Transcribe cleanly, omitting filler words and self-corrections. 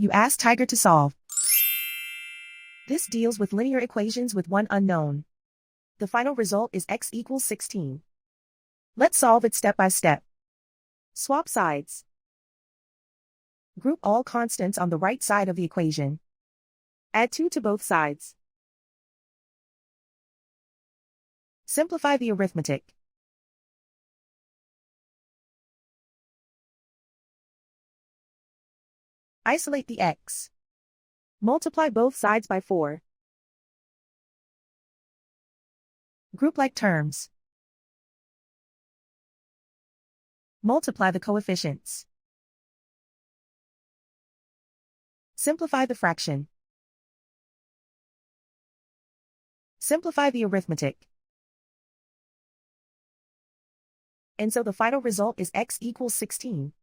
You ask Tiger to solve. This deals with linear equations with one unknown. The final result is x equals 16. Let's solve it step by step. Swap sides. Group all constants on the right side of the equation. Add 2 to both sides. Simplify the arithmetic. Isolate the x. Multiply both sides by 4. Group like terms. Multiply the coefficients. Simplify the fraction. Simplify the arithmetic. And so the final result is x equals 16.